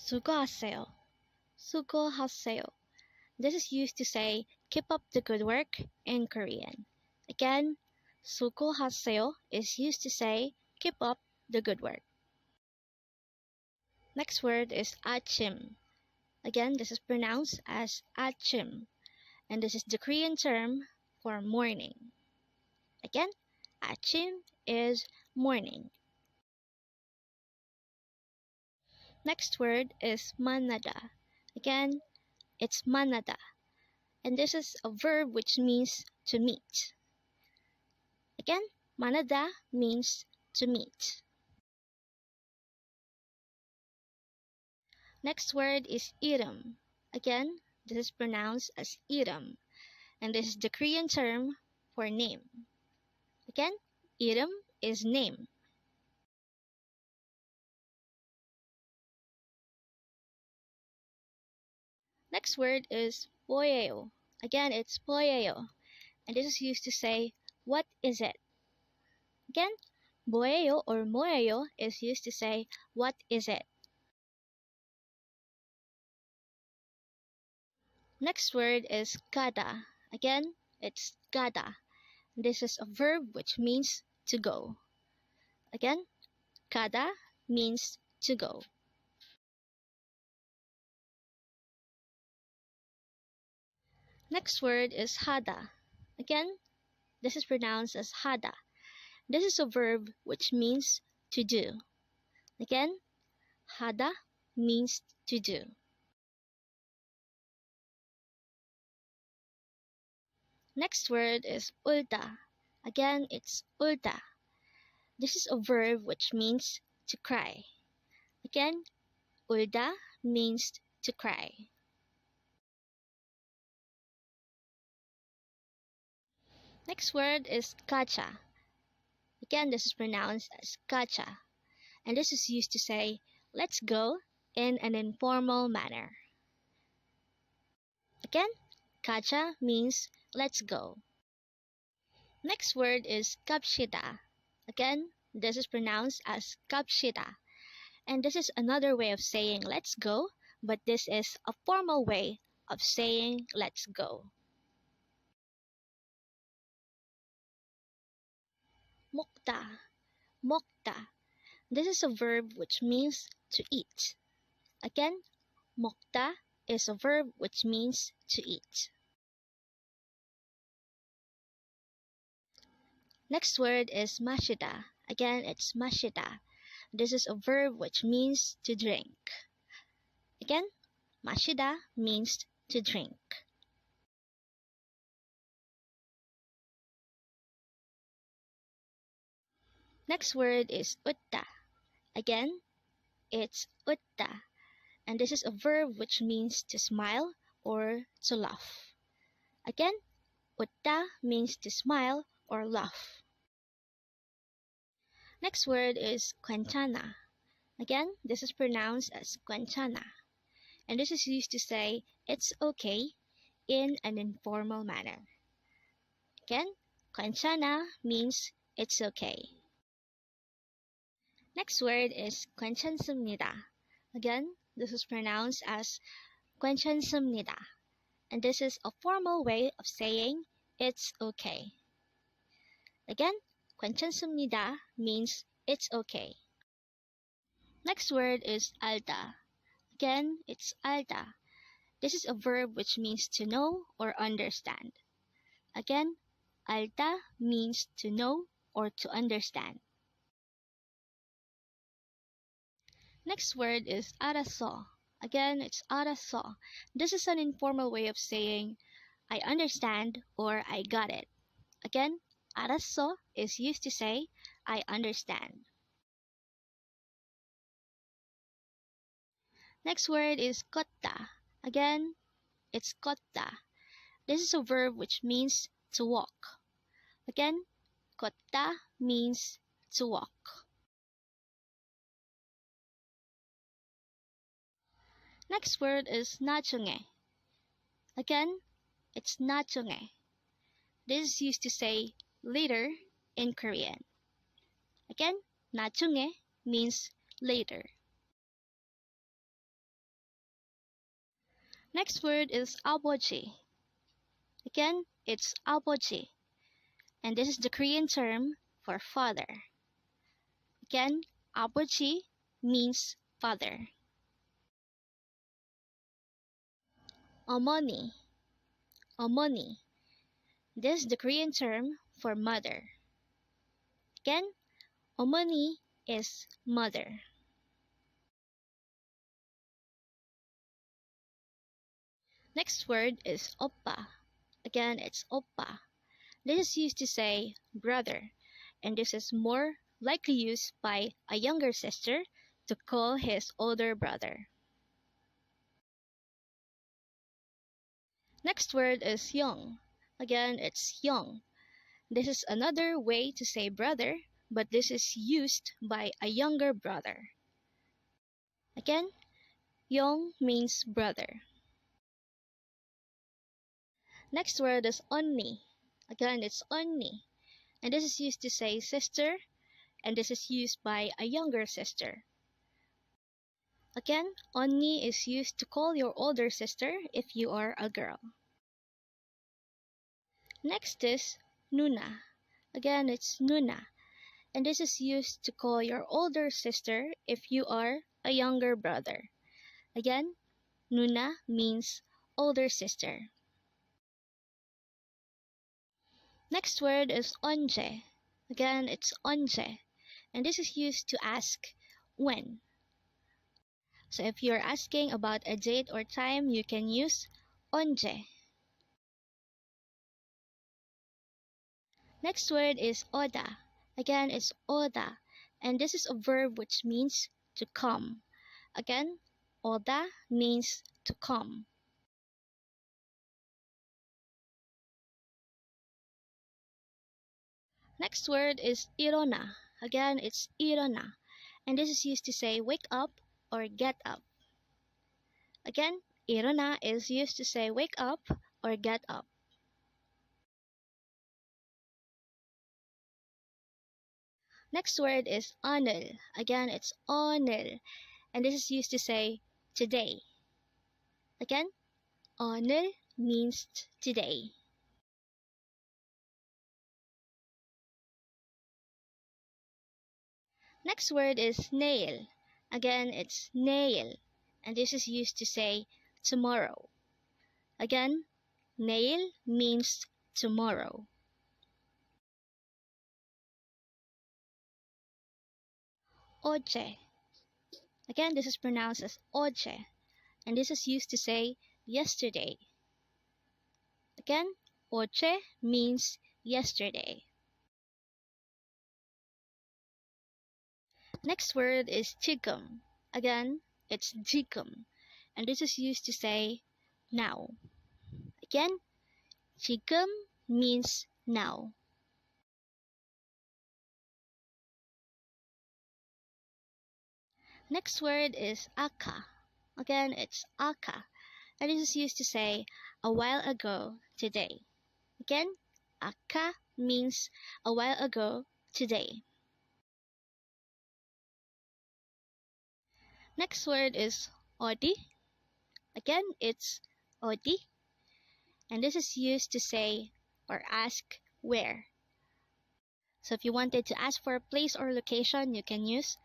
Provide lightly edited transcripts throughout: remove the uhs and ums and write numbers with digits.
수고하세요. 수고하세요. This is used to say keep up the good work in Korean. Again, 수고하세요 is used to say keep up the good work. Next word is 아침. Again, this is pronounced as 아침, and this is the Korean term for morning. Again, 아침 is morning. Next word is 만나다. Again, it's 만나다, and this is a verb which means to meet. Again, 만나다 means to meet. Next word is 이름. Again, this is pronounced as 이름, and this is the Korean term for name. Again, 이름 is name. Next word is 뭐예요. Again, it's 뭐예요, and this is used to say what is it. Again, 뭐예요 or 뭐예요 is used to say what is it. Next word is 가다. Again, it's 가다. This is a verb which means to go. Again, 가다 means to go. Next word is 하다. Again, this is pronounced as 하다. This is a verb which means to do. Again, 하다 means to do. Next word is 울다. Again, it's 울다. This is a verb which means to cry. Again, 울다 means to cry. Next word is 가자. Again, this is pronounced as 가자, and this is used to say let's go in an informal manner. Again, 가자 means let's go. Next word is 갑시다. Again, this is pronounced as 갑시다, and this is another way of saying let's go, but this is a formal way of saying let's go. 먹다. 먹다. This is a verb which means to eat. Again, 먹다 is a verb which means to eat. Next word is 마시다. Again, it's 마시다. This is a verb which means to drink. Again, 마시다 means to drink. Next word is 웃다. Again, it's 웃다, and this is a verb which means to smile or to laugh. Again, 웃다 means to smile or laugh. Next word is 괜찮아. Again, this is pronounced as 괜찮아, and this is used to say it's okay in an informal manner. Again, 괜찮아 means it's okay. Next word is 괜찮습니다. Again, this is pronounced as 괜찮습니다, and this is a formal way of saying it's okay. Again, 괜찮습니다 means it's okay. Next word is 알다. Again, it's 알다. This is a verb which means to know or understand. Again, 알다 means to know or to understand. Next word is Araso. Again, it's Araso. This is an informal way of saying I understand or I got it. Again, Araso is used to say I understand. Next word is 걷다. Again, it's 걷다. This is a verb which means to walk. Again, 걷다 means to walk. Next word is 나중에. Again, it's 나중에. This is used to say later in Korean. Again, 나중에 means later. Next word is aboji. Again, it's aboji. And this is the Korean term for father. Again, aboji means father. 어머니. 어머니. This is the Korean term for mother. Again, 어머니 is mother. Next word is oppa. Again, it's oppa. This is used to say brother, and this is more likely used by a younger sister to call his older brother. Next word is young. Again, it's young. This is another way to say brother, but this is used by a younger brother. Again, young means brother. Next word is 언니. Again, it's 언니. And this is used to say sister, and this is used by a younger sister. Again, 언니 is used to call your older sister if you are a girl. Next is 누나. Again, it's 누나. And this is used to call your older sister if you are a younger brother. Again, 누나 means older sister. Next word is 언제. Again, it's 언제. And this is used to ask when. So if you're asking about a date or time, you can use 언제. Next word is 오다. Again, it's 오다. And this is a verb which means to come. Again, 오다 means to come. Next word is 일어나. Again, it's 일어나. And this is used to say wake up or get up. Again, 일어나 is used to say wake up or get up. Next word is 오늘. Again, it's 오늘. And this is used to say today. Again, 오늘 means today. Next word is 내일. Again, it's 내일. And this is used to say tomorrow. Again, 내일 means tomorrow. 어제. Again, this is pronounced as 어제. And this is used to say yesterday. Again, 어제 means yesterday. Next word is 지금. Again, it's 지금. And this is used to say now. Again, 지금 means now. Next word is 아까. Again, it's 아까. And this is used to say a while ago today. Again, 아까 means a while ago today. Next word is 어디. Again, it's 어디. And this is used to say or ask where. So if you wanted to ask for a place or location, you can use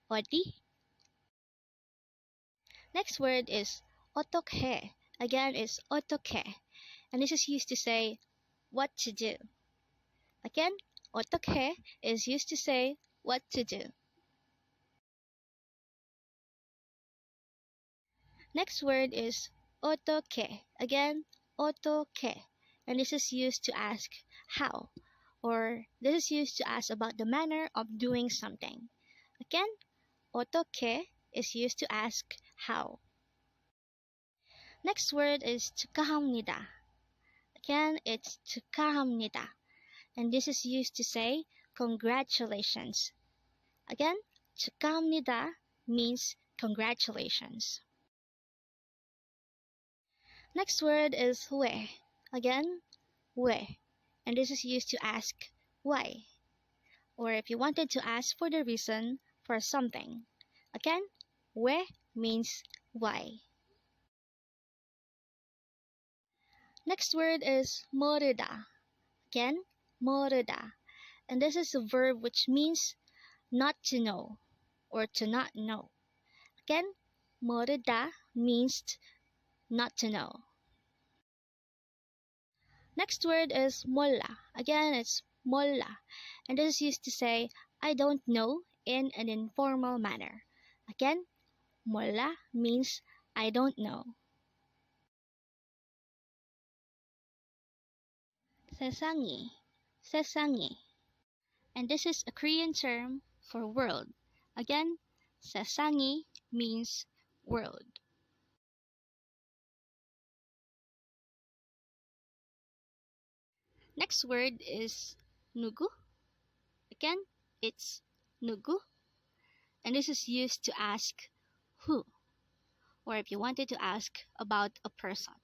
어디. Next word is 어떻게. Again, it's 어떻게. And this is used to say what to do. Again, 어떻게 is used to say what to do. Next word is 어떻게. Again, 어떻게. And this is used to ask how. Or this is used to ask about the manner of doing something. Again, 어떻게 is used to ask how. Next word is 축하합니다. Again, it's 축하합니다. And this is used to say congratulations. Again, 축하합니다 means congratulations. Next word is 왜. Again, 왜. And this is used to ask why. Or if you wanted to ask for the reason for something. Again, 왜 means why. Next word is moruda. Again, moruda. And this is a verb which means not to know or to not know. Again, moruda means not to know. Next word is molla. Again, it's molla. And this is used to say, I don't know in an informal manner. Again, molla means I don't know. 세상이, 세상이. And this is a Korean term for world. Again, 세상이 means world. Next word is 누구. Again, it's 누구. And this is used to ask who, or if you wanted to ask about a person.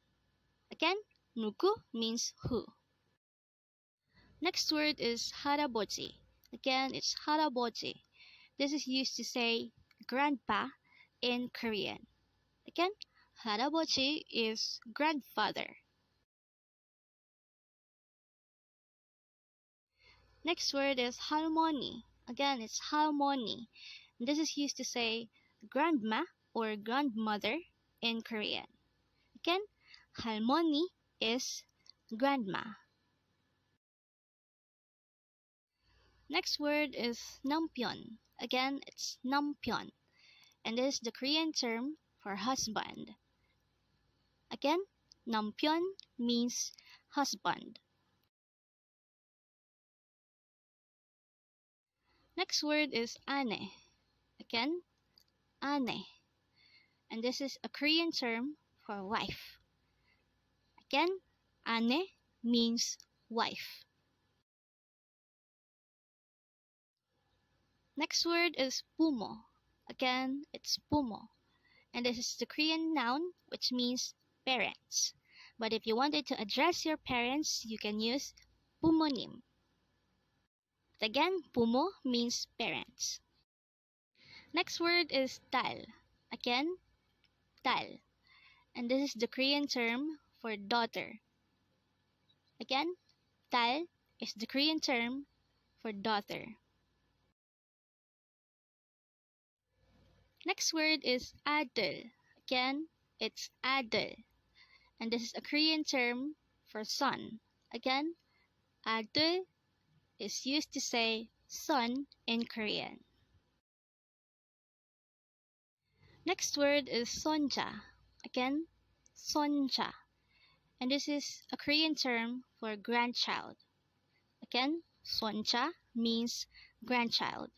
Again, 누구 means who. Next word is 할아버지. Again, it's 할아버지. This is used to say grandpa in Korean. Again, 할아버지 is grandfather. Next word is 할머니. Again, it's 할머니. This is used to say grandma or grandmother in Korean. Again, 할머니 is grandma. Next word is 남편. Again, it's 남편. And this is the Korean term for husband. Again, 남편 means husband. Next word is 아내. Again, 아내. And this is a Korean term for wife. Again, 아내 means wife. Next word is 부모. Again, it's 부모. And this is the Korean noun which means parents. But if you wanted to address your parents, you can use 부모님. Again, 부모 means parents. Next word is 딸. Again, 딸. And this is the Korean term for daughter. Again, 딸 is the Korean term for daughter. Next word is 아들. Again, it's 아들. And this is a Korean term for son. Again, 아들 is used to say son in Korean. Next word is 손자. Again, 손자. And this is a Korean term for grandchild. Again, 손자 means grandchild.